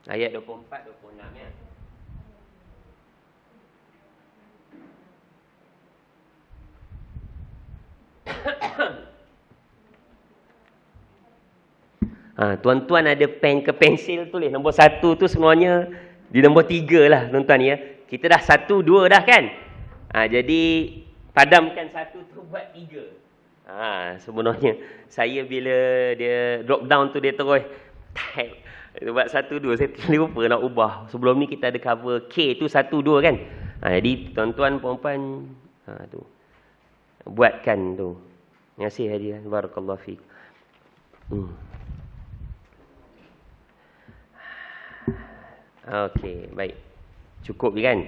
Ayat 24, 26 ya. Tuan-tuan ada pen ke pensil tulis nombor 1 tu sebenarnya di nombor 3 lah tuan-tuan ya. Kita dah 1, 2 dah kan. Jadi padamkan 1 tu buat 3. Sebenarnya saya bila dia drop down tu dia terus type buat 1, 2. Saya lupa nak ubah. Sebelum ni kita ada cover K tu 1, 2 kan. Jadi tuan-tuan puan-puan tu buatkan tu. Terima kasih hadiah. Barakallahu fiik. Okey, baik. Cukup kan?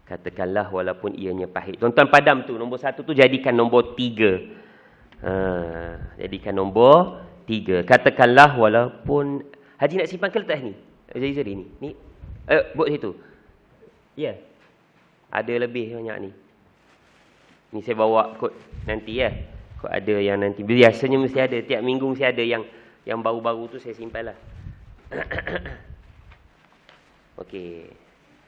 Katakanlah walaupun ianya pahit. Tuan-tuan padam tu, nombor 1 tu jadikan nombor 3. Jadikan nombor 3. Katakanlah walaupun... Haji nak simpan ke letak ni? Zari ni. Ni. Buat situ. Ya. Yeah. Ada lebih banyak ni. Ni saya bawa kod nanti ya. Kod ada yang nanti. Biasanya mesti ada. Tiap minggu mesti ada yang baru-baru tu saya simpan lah. Okey.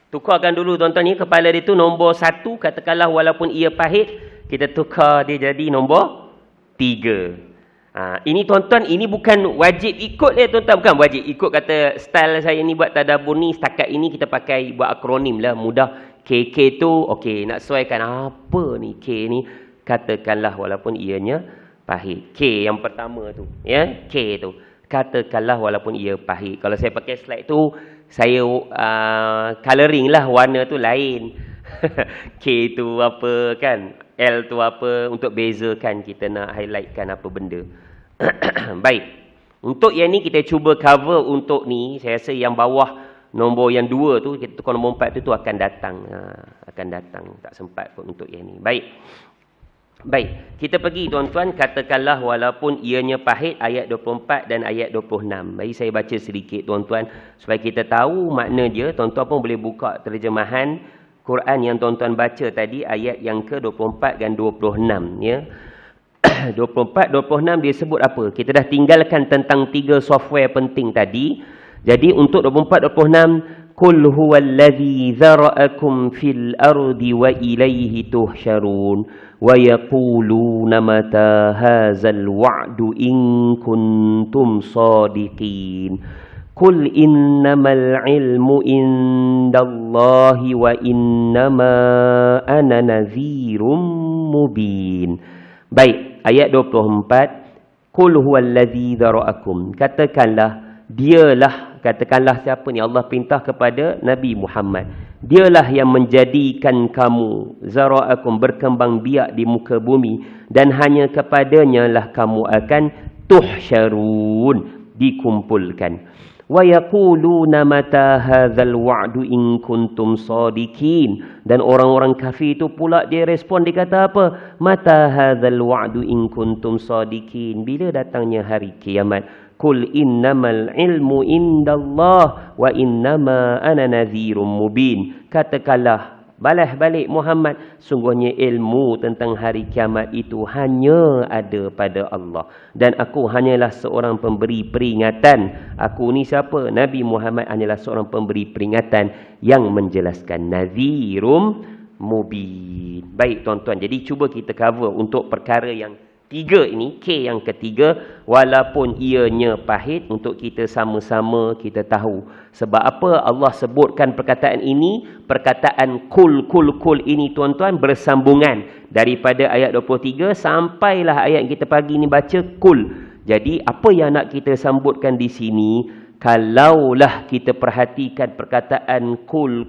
Tukarkan dulu tuan-tuan ni. Kepala dia tu nombor 1. Katakanlah walaupun ia pahit. Kita tukar dia jadi nombor 3. Ini tuan-tuan, ini bukan wajib ikut dia tuan-tuan. Bukan wajib ikut kata style saya ni buat tadabbur ni. Setakat ini kita pakai buat akronim lah. Mudah. KK tu, okey. Nak sesuaikan apa ni K ni. Katakanlah walaupun ianya pahit. K yang pertama tu. Ya, K tu. Katakanlah walaupun ia pahit. Kalau saya pakai slide tu, saya colouring lah warna tu lain. K tu apa kan, L tu apa, untuk bezakan kita nak highlightkan apa benda. Baik. Untuk yang ni kita cuba cover untuk ni. Saya rasa yang bawah nombor yang 2 tu, kita tukar nombor 4 tu akan datang. Akan datang. Tak sempat pun untuk yang ni. Baik. Baik, kita pergi tuan-tuan, katakanlah walaupun ianya pahit, ayat 24 dan ayat 26. Baik, saya baca sedikit tuan-tuan supaya kita tahu makna dia. Tuan-tuan pun boleh buka terjemahan Quran yang tuan-tuan baca tadi, ayat yang ke-24 dan 26 ya. 24 26 dia sebut apa? Kita dah tinggalkan tentang 3 software penting tadi. Jadi untuk 24 26, Qul huwallazi zara'akum fil ardi wa ilaihi tuhsyarun. وَيَقُولُونَ مَتَى هَذَا الْوَعْدُ إِن كُنتُمْ صَادِقِينَ قُلْ إِنَّمَا الْعِلْمُ عِندَ اللَّهِ وَإِنَّمَا أَنَا نَذِيرٌ مُبِينٌ. Baik, ayat 24. Qul huwallazi dzara'akum. Katakanlah, dialah, katakanlah siapa ni? Allah perintah kepada Nabi Muhammad. Dialah yang menjadikan kamu, zara'akum, berkembang biak di muka bumi, dan hanya kepadanya lah kamu akan tuhsyarun, dikumpulkan. Wa yaquluna mata hadzal wa'du in kuntum shadiqin. Dan orang-orang kafir itu pula dia respon, dia kata apa? Mata hadzal wa'du in kuntum shadiqin. Bila datangnya hari kiamat? Qul innamal ilmu indallah wa innama ana nadhirum mubin. Katakanlah, balas balik Muhammad, sungguhnya ilmu tentang hari kiamat itu hanya ada pada Allah, dan aku hanyalah seorang pemberi peringatan. Aku ni siapa? Nabi Muhammad hanyalah seorang pemberi peringatan yang menjelaskan. Nadhirum mubin. Baik tuan-tuan, jadi cuba kita cover untuk perkara yang 3 ini, K yang ketiga, walaupun ianya pahit, untuk kita sama-sama kita tahu. Sebab apa Allah sebutkan perkataan ini? Perkataan kul ini tuan-tuan bersambungan daripada ayat 23 sampailah ayat yang kita pagi ni baca kul. Jadi apa yang nak kita sambutkan di sini? Kalaulah kita perhatikan perkataan kul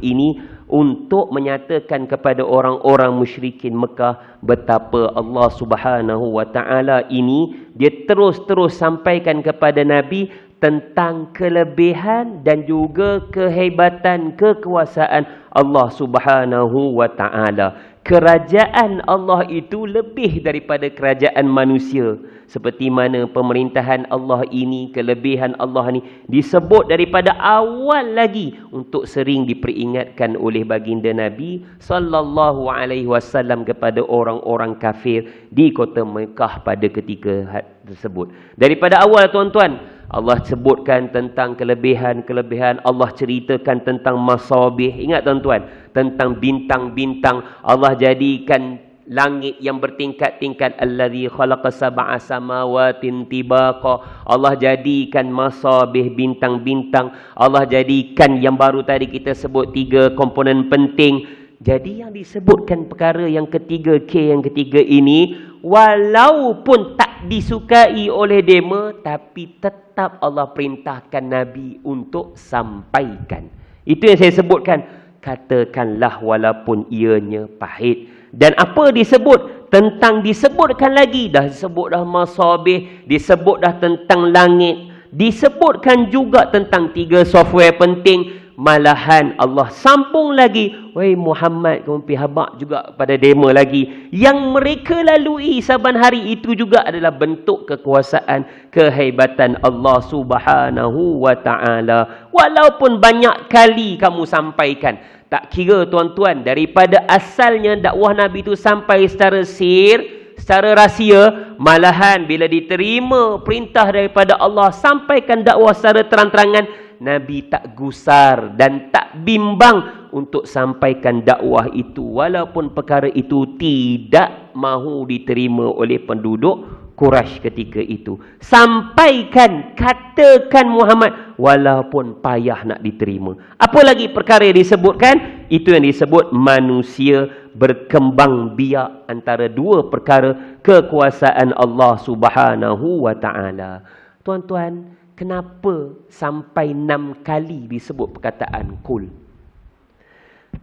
ini untuk menyatakan kepada orang-orang musyrikin Mekah betapa Allah Subhanahu wa taala ini dia terus-terus sampaikan kepada Nabi tentang kelebihan dan juga kehebatan, kekuasaan Allah Subhanahu wa taala. Kerajaan Allah itu lebih daripada kerajaan manusia. Seperti mana pemerintahan Allah ini, kelebihan Allah ini disebut daripada awal lagi untuk sering diperingatkan oleh baginda Nabi sallallahu alaihi wasallam kepada orang-orang kafir di kota Mekah pada ketika tersebut. Daripada awal tuan-tuan, Allah sebutkan tentang kelebihan-kelebihan. Allah ceritakan tentang masabih. Ingat tuan-tuan, tentang bintang-bintang. Allah jadikan langit yang bertingkat-tingkat. Allazi khalaqa sab'a samawatin tibaqa. Allah jadikan masabih, bintang-bintang. Allah jadikan yang baru tadi kita sebut 3 komponen penting. Jadi yang disebutkan perkara yang ketiga, K yang ketiga ini, walaupun tak disukai oleh dema, tapi tetap Allah perintahkan Nabi untuk sampaikan. Itu yang saya sebutkan. Katakanlah walaupun ianya pahit. Dan apa disebut? Tentang disebutkan lagi. Dah disebut dah masabih, disebut dah tentang langit, disebutkan juga tentang 3 software penting. Malahan Allah sambung lagi, wahai Muhammad, kamu pergi habaq juga pada dema lagi. Yang mereka lalui saban hari itu juga adalah bentuk kekuasaan, kehebatan Allah Subhanahu wa ta'ala. Walaupun banyak kali kamu sampaikan, tak kira tuan-tuan, daripada asalnya dakwah Nabi itu sampai secara sir, secara rahsia, malahan bila diterima perintah daripada Allah sampaikan dakwah secara terang-terangan, Nabi tak gusar dan tak bimbang untuk sampaikan dakwah itu, walaupun perkara itu tidak mahu diterima oleh penduduk Quraisy ketika itu. Sampaikan, katakan Muhammad, walaupun payah nak diterima. Apa lagi perkara yang disebutkan? Itu yang disebut manusia berkembang biak antara 2 perkara, kekuasaan Allah Subhanahu wa ta'ala. Tuan-tuan, kenapa sampai 6 kali disebut perkataan kul?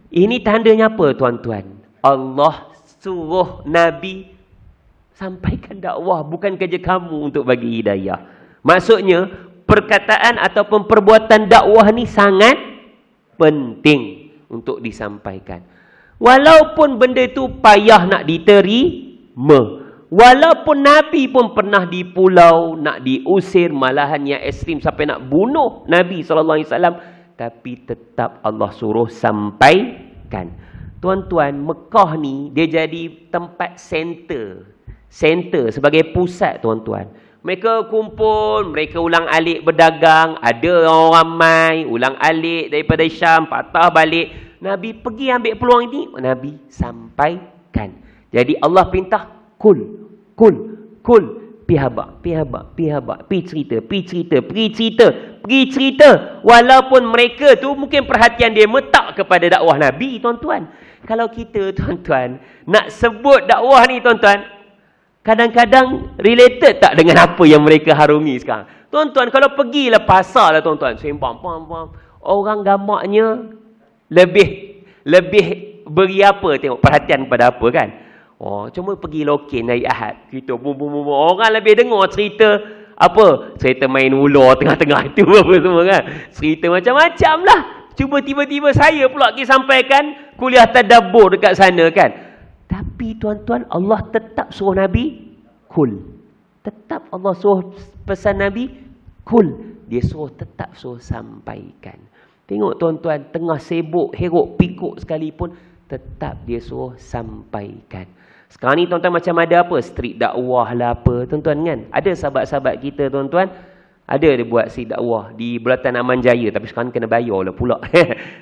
Ini tandanya apa tuan-tuan? Allah suruh Nabi sampaikan dakwah, bukan kerja kamu untuk bagi hidayah. Maksudnya, perkataan ataupun perbuatan dakwah ni sangat penting untuk disampaikan. Walaupun benda itu payah nak diterima. Walaupun Nabi pun pernah di pulau, nak diusir, malahan yang ekstrim sampai nak bunuh Nabi SAW. Tapi tetap Allah suruh sampaikan. Tuan-tuan, Mekah ni dia jadi tempat center sebagai pusat tuan-tuan. Mereka kumpul, mereka ulang alik berdagang, ada orang ramai, ulang alik daripada Syam, patah balik. Nabi pergi ambil peluang ini, Nabi sampaikan. Jadi Allah perintah, kul, pi habaq, pi cerita. Walaupun mereka tu mungkin perhatian dia metak kepada dakwah Nabi, tuan-tuan. Kalau kita, tuan-tuan, nak sebut dakwah ni, tuan-tuan, kadang-kadang related tak dengan apa yang mereka harungi sekarang. Tuan-tuan, kalau pergilah pasar lah, tuan-tuan, sembang, orang gamaknya lebih beri apa, tengok perhatian pada apa kan. Oh, cuma pergi lokin hari Ahad, kita orang lebih dengar cerita apa? Cerita main ular tengah-tengah itu apa semua kan. Cerita macam-macam lah. Cuba tiba-tiba saya pula pergi sampaikan kuliah tadabbur dekat sana kan. Tapi tuan-tuan, Allah tetap suruh Nabi kul. Tetap Allah suruh pesan Nabi kul. Dia tetap suruh sampaikan. Tengok tuan-tuan, tengah sibuk, heruk, pikuk sekalipun, tetap dia suruh sampaikan. Sekarang ni tuan-tuan macam ada apa? Street dakwah lah apa, tuan-tuan kan? Ada sahabat-sahabat kita tuan-tuan, ada dia buat street dakwah di Bulatan Aman Jaya, tapi sekarang kena bayar lah pula.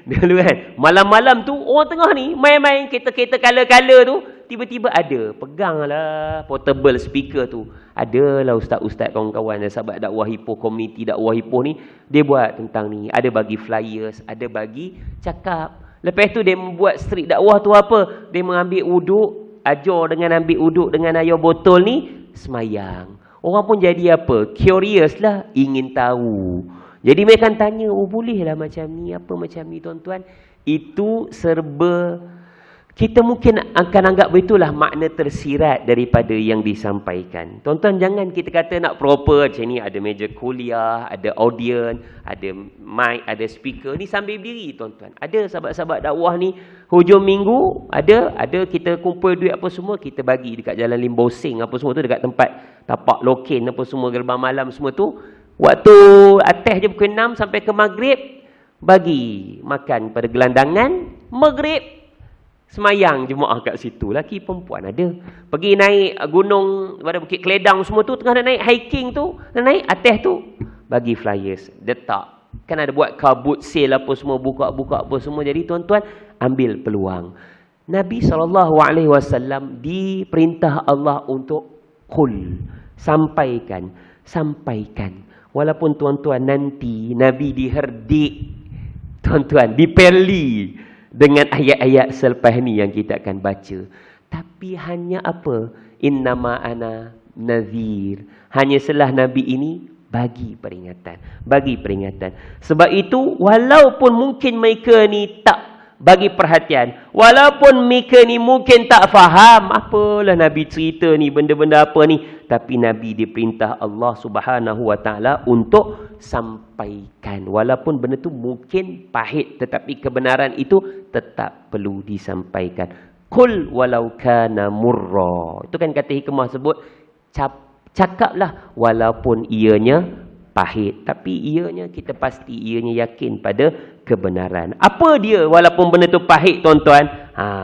Dulu kan, malam-malam tu orang tengah ni main-main kereta-kereta kala-kala tu, tiba-tiba ada, peganglah portable speaker tu. Adalah ustaz-ustaz kawan-kawan dan sahabat dakwah Ipoh, komuniti dakwah Ipoh ni, dia buat tentang ni. Ada bagi flyers, ada bagi cakap. Lepas tu dia membuat street dakwah tu apa? Dia mengambil uduk, ajar dengan ambil uduk dengan air botol ni, semayang. Orang pun jadi apa? Curious lah, ingin tahu. Jadi mereka akan tanya, oh bolehlah macam ni, apa macam ni tuan-tuan. Itu serba, kita mungkin akan anggap itulah makna tersirat daripada yang disampaikan. Tuan-tuan, jangan kita kata nak proper macam ni, ada meja kuliah, ada audience, ada mic, ada speaker. Ni sambil berdiri tuan-tuan. Ada sahabat-sahabat dakwah ni, hujung minggu, ada kita kumpul duit apa semua, kita bagi dekat Jalan Limbosing apa semua tu, dekat tempat tapak lokin apa semua, gerbang malam semua tu. Waktu atas je pukul 6 sampai ke maghrib, bagi makan pada gelandangan. Maghrib, semayang jemaah kat situ. Laki perempuan ada. Pergi naik gunung pada Bukit Keledang semua tu, tengah nak naik hiking tu, nak naik atas tu, bagi flyers. Letak. Kan ada buat kabut sale apa semua, buka-buka apa semua. Jadi tuan-tuan, ambil peluang. Nabi SAW diperintah Allah untuk qul. Sampaikan. Walaupun tuan-tuan nanti Nabi diherdik, tuan-tuan, dipeli dengan ayat-ayat selepas ni yang kita akan baca. Tapi hanya apa? Innama ana nazir. Hanya setelah Nabi ini bagi peringatan. Sebab itu, walaupun mungkin mereka ni tak bagi perhatian, walaupun mereka ni mungkin tak faham, apalah Nabi cerita ni, benda-benda apa ni, tapi Nabi diperintah Allah Subhanahu Wa Taala untuk sampaikan. Walaupun benda tu mungkin pahit, tetapi kebenaran itu tetap perlu disampaikan. Qul walau kana murra. Itu kan kata hikmah sebut, cakaplah walaupun ianya pahit, tapi ianya kita pasti ianya yakin pada kebenaran. Apa dia walaupun benda tu pahit, tuan-tuan?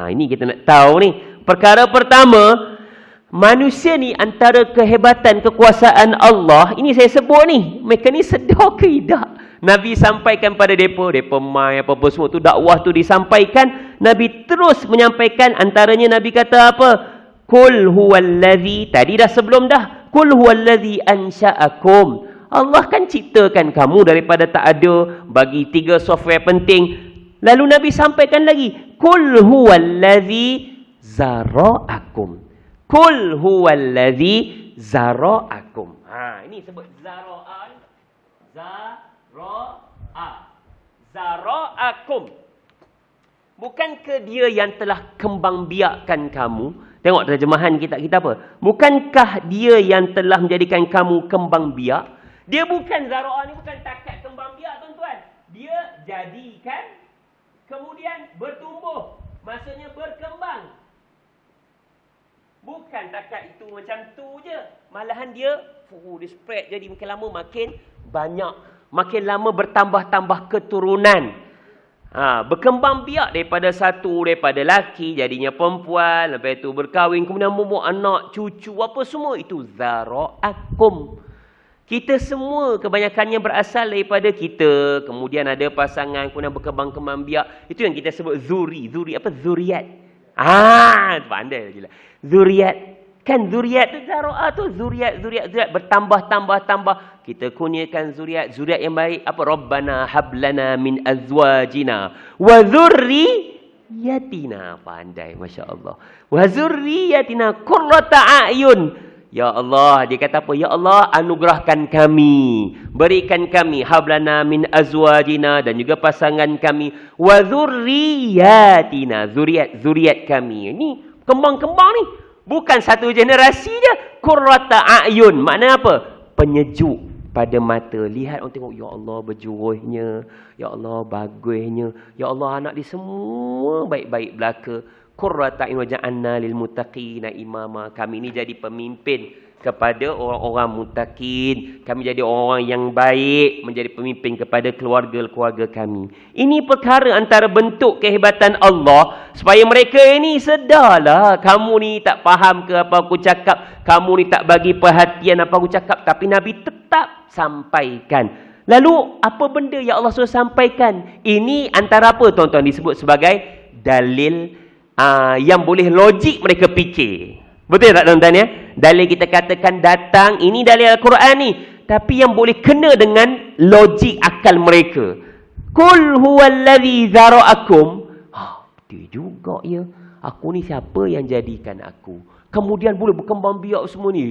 Ini kita nak tahu ni. Perkara pertama, manusia ni antara kehebatan kekuasaan Allah, ini saya sebut ni, mereka ni sedar ke tidak? Nabi sampaikan pada depa mai apa-apa semua tu, dakwah tu disampaikan, Nabi terus menyampaikan. Antaranya Nabi kata apa? Qul huwallazi, tadi dah sebelum dah, qul huwallazi ansha'akum. Allah kan ciptakan kamu daripada tak ada, bagi 3 software penting. Lalu Nabi sampaikan lagi, qul huwallazi zara'akum. Qul huwallazi zara'akum. Ini sebut zara'an. Zara'akum. Bukankah dia yang telah kembang biakkan kamu? Tengok terjemahan kita apa? Bukankah dia yang telah menjadikan kamu kembang biak? Dia bukan zara'ah ni, bukan takat kembang biak, tuan-tuan. Dia jadikan, kemudian bertumbuh. Maksudnya berkembang. Bukan takat itu macam tu je. Malahan dia spread, jadi makin lama makin banyak. Makin lama bertambah-tambah keturunan. Berkembang biak daripada lelaki, jadinya perempuan. Lepas itu berkahwin, kemudian membuat anak, cucu, apa semua. Itu zara'akum. Kita semua kebanyakannya berasal daripada kita. Kemudian ada pasangan, kemudian berkembang-kembang biak. Itu yang kita sebut zuri. Zuri apa? Zuriat. Pandai je lah. Zuriat. Kan zuriat tu, zara'ah tu. Zuriat. Bertambah. Kita kurniakan zuriat yang baik. Apa? Rabbana hablana min azwajina wa zurriyatina. Pandai, Masya Allah. Wa zurriyatina qurrata a'yun. Ya Allah, dia kata apa? Ya Allah, anugerahkan kami, berikan kami hablana min azwajina, dan juga pasangan kami, wa zurriyatina, zuriat kami. Ini kembang-kembang ni, bukan satu generasi je. Qurrata a'yun, maknanya apa? Penyejuk pada mata. Lihat, orang tengok, ya Allah berjuruhnya, ya Allah bagusnya, ya Allah anak dia semua baik-baik belaka. Qurrata a'yun waja'alna lil muttaqina imama. Kami ni jadi pemimpin kepada orang-orang muttaqin. Kami jadi orang-orang yang baik, menjadi pemimpin kepada keluarga-keluarga kami. Ini perkara antara bentuk kehebatan Allah, supaya mereka ini sedarlah. Kamu ni tak faham ke apa aku cakap, kamu ni tak bagi perhatian apa aku cakap, tapi Nabi tetap sampaikan. Lalu apa benda yang Allah suruh sampaikan? Ini antara apa, tuan-tuan, disebut sebagai dalil yang boleh logik mereka fikir. Betul tak, tuan-tuan ya? Dalil kita katakan datang, ini dalil Al-Quran ni, tapi yang boleh kena dengan logik akal mereka. Qul huwallazi zara'akum. Dia juga ya. Aku ni siapa yang jadikan aku? Kemudian boleh berkembang biak semua ni.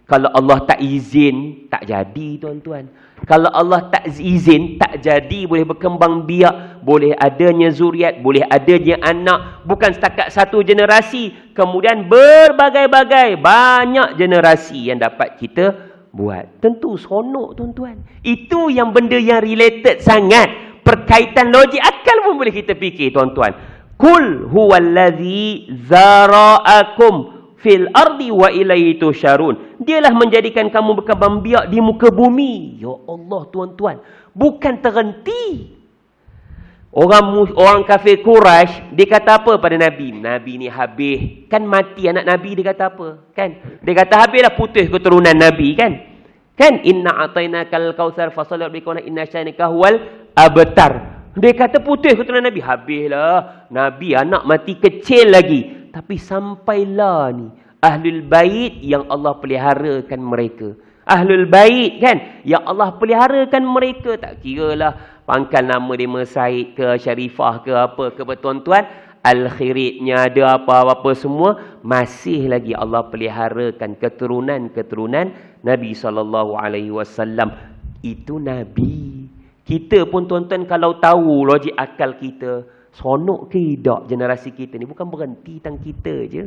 Kalau Allah tak izin, tak jadi, tuan-tuan. Kalau Allah tak izin, tak jadi boleh berkembang biak, boleh adanya zuriat, boleh adanya anak. Bukan setakat satu generasi, kemudian berbagai-bagai, banyak generasi yang dapat kita buat. Tentu seronok, tuan-tuan. Itu yang benda yang related sangat. Perkaitan logik akal pun boleh kita fikir, tuan-tuan. Qul huwallazi zara'akum fil ardi wa ilaihi tusyarun. Dialah menjadikan kamu berkembang biak di muka bumi. Ya Allah, tuan-tuan, bukan terhenti. Orang kafir Quraisy, dia kata apa pada Nabi? Nabi ni habis. Kan mati anak Nabi, dia kata apa? Kan? Dia kata habislah putus keturunan Nabi, kan? Kan? Inna atainakal kautsar fasalli rabbika inna syanika huwal abtar. Dia kata putih keturunan Nabi. Habislah. Nabi anak mati kecil lagi. Tapi sampailah ni Ahlul Bait yang Allah peliharakan mereka. Ahlul Bait kan, yang Allah peliharakan mereka. Tak kiralah pangkal nama dia Said ke, Syarifah ke, apa ke, tuan-tuan, Al-Khiritnya ada apa-apa semua, masih lagi Allah peliharakan keturunan-keturunan Nabi SAW. Itu Nabi. Kita pun tuan-tuan kalau tahu logik akal kita, sonok ke tidak generasi kita ni, bukan berhenti tentang kita je.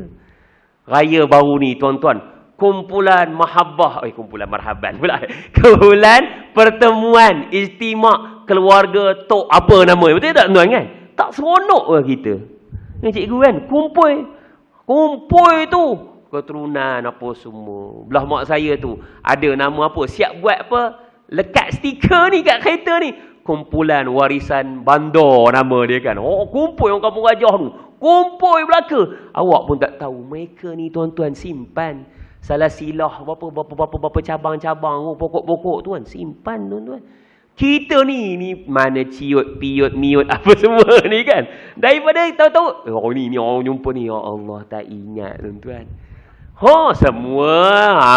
Raya baru ni tuan-tuan, kumpulan mahabbah, kumpulan marhaban pula. Kumpulan pertemuan istimak keluarga tok apa nama. Betul tak tuan kan? Tak seronok ke kita? Ni cikgu kan, kumpul tu keturunan apa semua. Belah mak saya tu ada nama apa, siap buat apa, lekat stiker ni kat kereta ni. Kumpulan warisan bandar nama dia kan. Oh, kumpul yang kampung Rajah tu. Kumpul belaka. Awak pun tak tahu mereka ni tuan-tuan simpan salah silah berapa cabang-cabang, pokok-pokok tuan, simpan tuan-tuan. Kita ni mana ciut, piut, miut apa semua ni kan. Daripada tahu-tahu, oh ni orang jumpa ni, ya Allah tak ingat tuan-tuan. Semua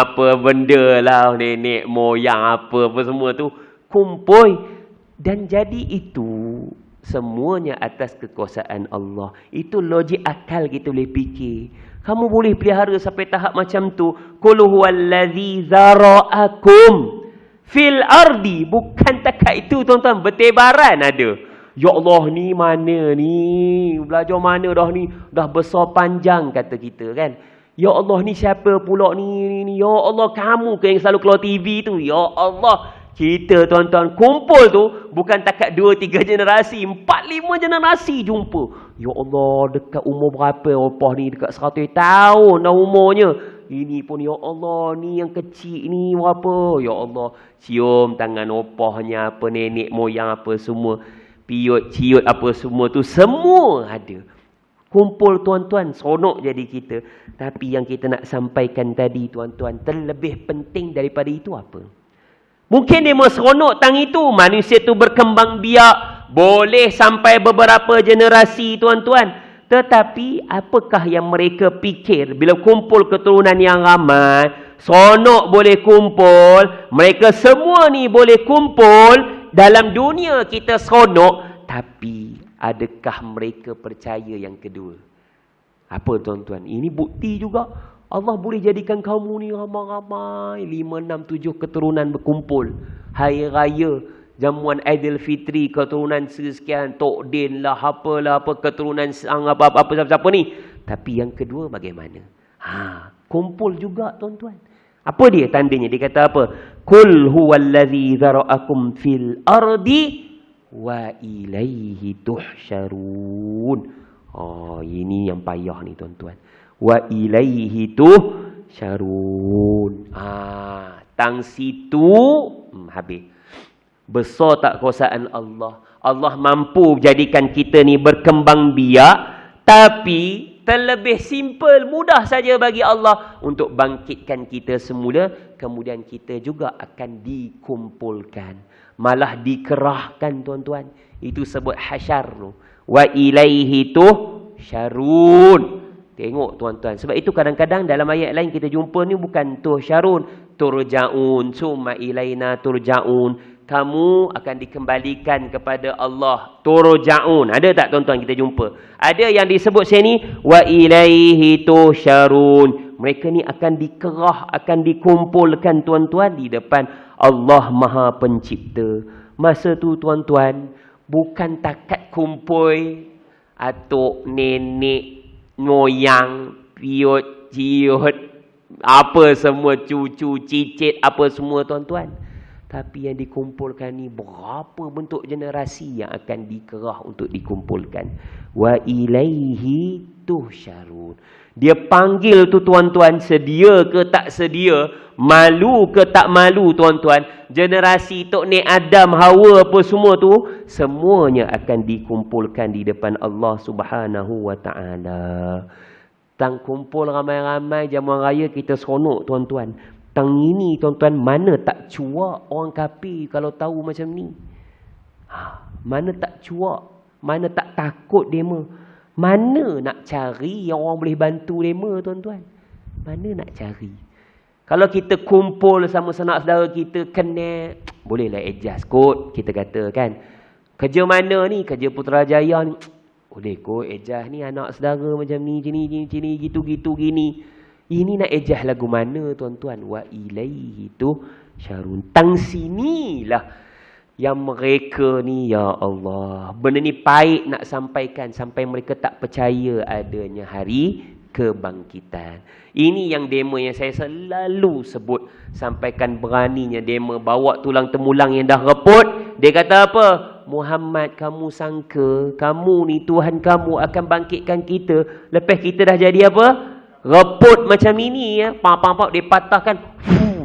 apa benda lah, nenek moyang apa semua tu kumpul. Dan jadi itu semuanya atas kekuasaan Allah. Itu logik akal kita boleh fikir. Kamu boleh pelihara sampai tahap macam tu. Qul huwallazi zara'akum fil ardi. Bukan takat itu tuan-tuan, bertebaran ada. Ya Allah ni mana ni? Belajar mana dah ni? Dah besar panjang kata kita kan. Ya Allah ni siapa pula ni? Ya Allah kamu ke yang selalu keluar TV tu? Ya Allah. Kita tuan-tuan kumpul tu bukan takat 2-3 generasi, 4-5 generasi jumpa. Ya Allah, dekat umur berapa opah ni? Dekat 100 tahun dah umurnya. Ini pun ya Allah, ni yang kecil ni berapa? Ya Allah, cium tangan opahnya, apa nenek moyang apa semua, piut, ciut apa semua tu semua ada. Kumpul tuan-tuan, seronok jadi kita. Tapi yang kita nak sampaikan tadi tuan-tuan, terlebih penting daripada itu apa? Mungkin dia seronok tang itu, manusia tu berkembang biak, boleh sampai beberapa generasi tuan-tuan. Tetapi apakah yang mereka fikir bila kumpul keturunan yang ramai, seronok boleh kumpul, mereka semua ni boleh kumpul dalam dunia kita seronok, tapi adakah mereka percaya yang kedua? Apa tuan-tuan? Ini bukti juga. Allah boleh jadikan kamu ni ramai-ramai, 5, 6, 7 keturunan berkumpul. Hari raya, jamuan Aidilfitri, keturunan sekian, Tok Din lah, apalah, apa keturunan apa-apa siapa-siapa ni. Tapi yang kedua bagaimana? Kumpul juga tuan-tuan. Apa dia tandanya? Dia kata apa? Qul huwallazi zara'akum fil ardi wa ilaihi tuhsyarun. Ini yang payah ni tuan-tuan. Wa ilaihi tuhsyarun. Tang situ habis. Besar tak kuasaan Allah. Allah mampu jadikan kita ni berkembang biak, tapi terlebih simple, mudah saja bagi Allah untuk bangkitkan kita semula, kemudian kita juga akan dikumpulkan, malah dikerahkan tuan-tuan. Itu sebut hasyar tu. Wa ilaihi tuhsyarun. Tengok tuan-tuan. Sebab itu kadang-kadang dalam ayat lain kita jumpa ni bukan tuhsyarun, turja'un, summa ilaina turja'un. Kamu akan dikembalikan kepada Allah. Turja'un. Ada tak tuan-tuan kita jumpa? Ada yang disebut sini wa ilaihi tuhsyarun. Mereka ni akan dikerah, akan dikumpulkan tuan-tuan di depan Allah Maha Pencipta. Masa tu tuan-tuan, bukan takat kumpul atuk, nenek, moyang, piut, ciut, apa semua, cucu, cicit, apa semua tuan-tuan. Tapi yang dikumpulkan ni berapa bentuk generasi yang akan dikerah untuk dikumpulkan. Wa ilaihi tuhsyarun. Dia panggil tu tuan-tuan, sedia ke tak sedia, malu ke tak malu tuan-tuan. Generasi Tok Nek Adam, Hawa apa semua tu, semuanya akan dikumpulkan di depan Allah Subhanahu wa ta'ala. Tang kumpul ramai-ramai jamuan raya kita seronok tuan-tuan. Tang ini tuan-tuan, mana tak cuak orang kafir kalau tahu macam ni. Mana tak cuak, mana tak takut dema. Mana nak cari yang orang boleh bantu dema tuan-tuan. Mana nak cari. Kalau kita kumpul sama sanak saudara kita, kena, bolehlah adjust kot, kita kata kan. Kerja mana ni? Kerja Putrajaya ni. Boleh kot adjust ni, anak saudara macam ni, gini, gitu, gini. Ini nak adjust lagu mana tuan-tuan? Wa ilaihi tu syarun. Tang sinilah yang mereka ni, ya Allah, benda ni pahit nak sampaikan sampai mereka tak percaya adanya hari kebangkitan. Ini yang demo yang saya selalu sebut. Sampaikan beraninya demo bawa tulang temulang yang dah reput. Dia kata apa? Muhammad, kamu sangka kamu ni Tuhan kamu akan bangkitkan kita lepas kita dah jadi apa? Reput macam ini ya. Pam-pam-pam dia patahkan.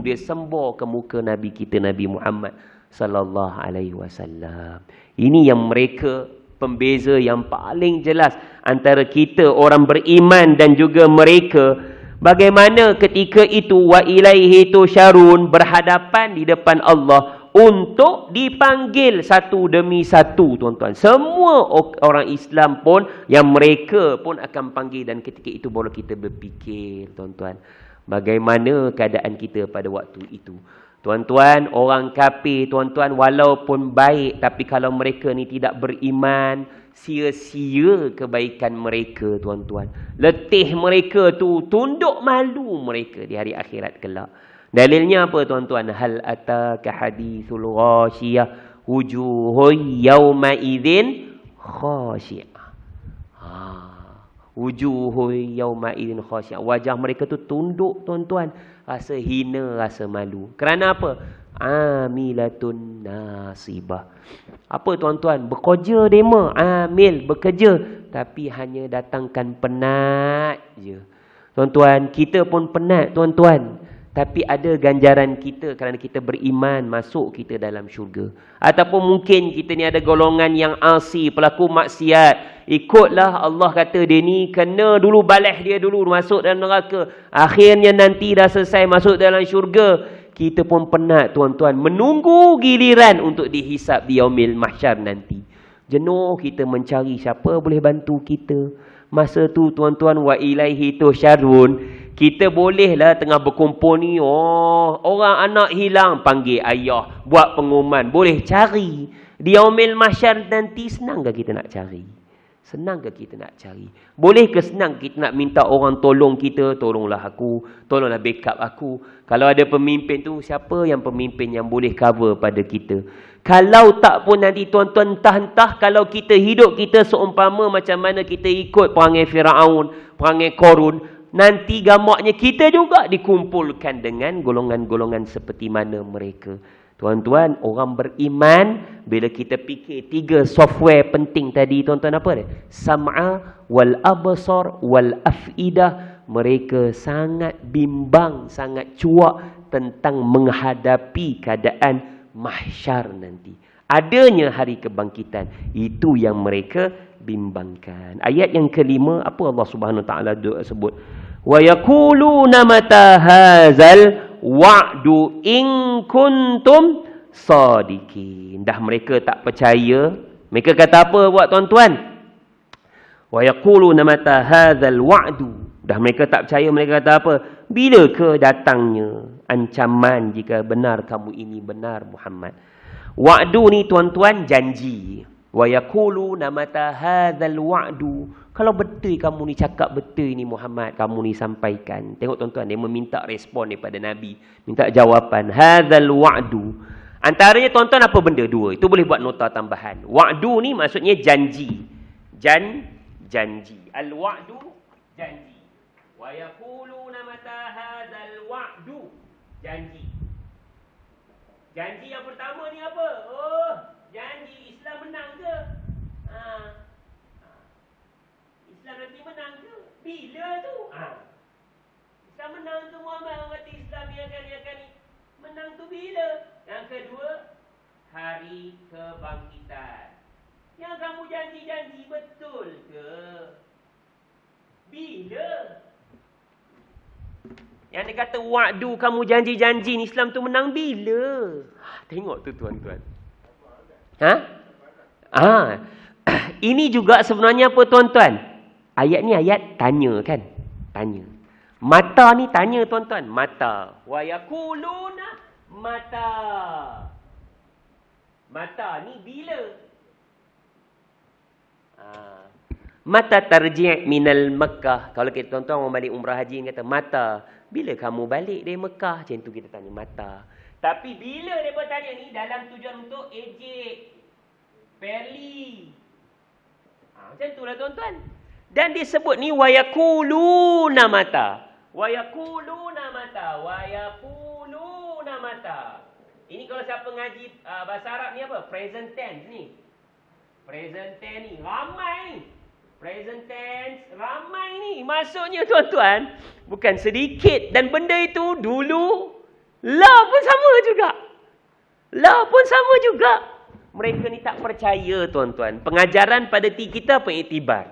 Dia sembur ke muka Nabi kita, Nabi Muhammad sallallahu alaihi wasallam. Ini yang mereka, pembeza yang paling jelas antara kita orang beriman dan juga mereka. Bagaimana ketika itu wa ilaihi tusyarun, berhadapan di depan Allah untuk dipanggil satu demi satu tuan-tuan. Semua orang Islam pun, yang mereka pun akan panggil. Dan ketika itu baru kita berfikir tuan-tuan, bagaimana keadaan kita pada waktu itu. Tuan-tuan, orang kafir tuan-tuan walaupun baik, tapi kalau mereka ni tidak beriman, sia-sia kebaikan mereka tuan-tuan. Letih mereka tu, tunduk malu mereka di hari akhirat kelak. Dalilnya apa tuan-tuan? Hal ataka hadithul ghashiyah wujuhun yawma idzin khashi'ah. Wujuhun yawma idzin khashi'ah. Wajah mereka tu tunduk tuan-tuan, rasa hina, rasa malu. Kerana apa? Amilatun nasibah. Apa tuan-tuan? Bekerja dema, amil, bekerja, tapi hanya datangkan penat je. Tuan-tuan, kita pun penat tuan-tuan. Tapi ada ganjaran kita kerana kita beriman, masuk kita dalam syurga. Ataupun mungkin kita ni ada golongan yang asi, pelaku maksiat. Ikutlah Allah kata dia ni kena dulu balas dia dulu masuk dalam neraka. Akhirnya nanti dah selesai masuk dalam syurga. Kita pun penat tuan-tuan, menunggu giliran untuk dihisap di yaumil mahsyar nanti. Jenuh kita mencari siapa boleh bantu kita. Masa tu tuan-tuan wa ilaihi tusyarun. Kita bolehlah tengah berkumpul ni, orang anak hilang, panggil ayah, buat pengumuman, boleh cari. Di yaumil mahsyar nanti, senang ke kita nak cari? Senang ke kita nak cari? Boleh ke senang kita nak minta orang tolong kita? Tolonglah aku, tolonglah backup aku. Kalau ada pemimpin tu, siapa yang pemimpin yang boleh cover pada kita? Kalau tak pun nanti tuan-tuan, entah-entah kalau kita hidup kita seumpama macam mana kita ikut perangai Firaun, perangai Korun, nanti gamaknya kita juga dikumpulkan dengan golongan-golongan seperti mana mereka. Tuan-tuan, orang beriman, bila kita fikir 3 software penting tadi, tuan-tuan apa dia? Sam'a wal absar wal afidah. Mereka sangat bimbang, sangat cuak tentang menghadapi keadaan mahsyar nanti. Adanya hari kebangkitan, itu yang mereka bimbangkan. Ayat yang kelima, apa Allah Subhanahu Wa Taala sebut? Wa yaquluna mata hadzal wa'du in kuntum sadiqin. Dah mereka tak percaya. Mereka kata apa buat tuan-tuan? Wa yaquluna mata hadzal wa'du. Dah mereka tak percaya, mereka kata apa? Bila ke datangnya ancaman jika benar kamu ini benar Muhammad? Wa'du ni tuan-tuan janji. Wa yaquluna mata hadzal wa'du. Kalau betul kamu ni cakap betul ni Muhammad, kamu ni sampaikan. Tengok tuan-tuan, dia meminta respon daripada Nabi, minta jawapan. Hadzal wa'du. Antaranya tuan-tuan apa benda? 2. Itu boleh buat nota tambahan. Wa'du ni maksudnya janji. Janji. Al-wa'du janji. Wa yaquluna mata hadzal wa'du. Janji. Janji yang pertama ni apa? Janji Islam menang ke? Islam nanti menang ke? Bila tu? Islam menang tu Muhammad mengatakan Islam yang akan menang tu bila? Yang kedua, hari kebangkitan. Yang kamu janji-janji betul ke? Bila? Yang dia kata wa'du, kamu janji-janji ni Islam tu menang bila? Tengok tu tuan-tuan. Ini juga sebenarnya apa tuan-tuan? Ayat ni ayat tanya kan? Tanya. Mata ni tanya tuan-tuan. Mata. Wa yakuluna mata. Mata ni bila? Mata tarji' minal Makkah. Kalau kita tuan-tuan orang balik umrah haji ni kata mata. Bila kamu balik dari Mekah? Macam tu kita tanya mata. Tapi bila mereka tanya ni dalam tujuan untuk ejek. Fairly. Macam itulah tuan-tuan. Dan disebut ni wayakuluna mata. Wayakuluna mata. Wayakuluna mata. Ini kalau siapa ngaji bahasa Arab ni apa? Present tense ni. Present tense ni. Ramai ni. Present tense. Ramai ni. Maksudnya tuan-tuan. Bukan sedikit. Dan benda itu dulu. La pun sama juga. La pun sama juga. Mereka ni tak percaya tuan-tuan. Pengajaran pada kita apa? Iktibar.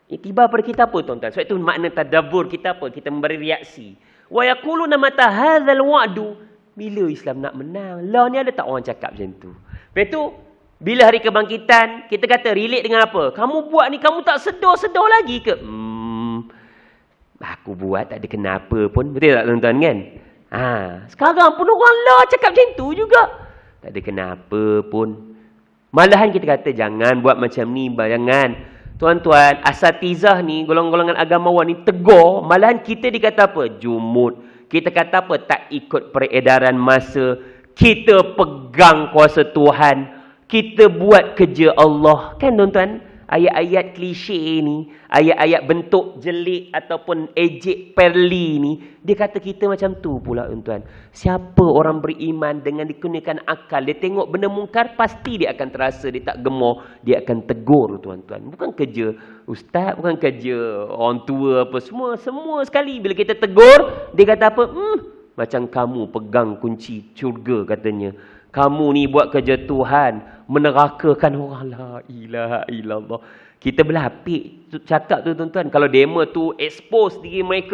Iktibar pada kita apa tuan-tuan? Sebab itu makna tadabbur kita apa? Kita memberi reaksi. Wa yaquluna mata hadzal wa'du. Bila Islam nak menang? Lah ni ada tak orang cakap macam tu? Lepas tu, bila hari kebangkitan, kita kata relate dengan apa? Kamu buat ni, kamu tak sedar-sedar lagi ke? Aku buat tak ada kenapa pun. Betul tak tuan-tuan kan? Sekarang pun orang lah cakap macam tu juga. Tak ada kenapa pun. Malahan kita kata jangan buat macam ni. Jangan. Tuan-tuan, asatizah ni, golongan-golongan agamawan ni tegur. Malahan kita dikata apa? Jumud. Kita kata apa? Tak ikut peredaran masa. Kita pegang kuasa Tuhan. Kita buat kerja Allah. Kan tuan-tuan? Ayat-ayat klise ni, ayat-ayat bentuk jelik ataupun ejek perli ni, dia kata kita macam tu pula tuan-tuan. Siapa orang beriman dengan dikurniakan akal, dia tengok benda mungkar, pasti dia akan terasa, dia tak gemar, dia akan tegur tuan-tuan. Bukan kerja ustaz, bukan kerja orang tua apa, semua sekali. Bila kita tegur, dia kata apa? Macam kamu pegang kunci syurga katanya. Kamu ni buat kerja Tuhan, menerakakan orang. La ilaha illallah. Kita berlapik cakap tu tuan-tuan. Kalau demo tu expose diri mereka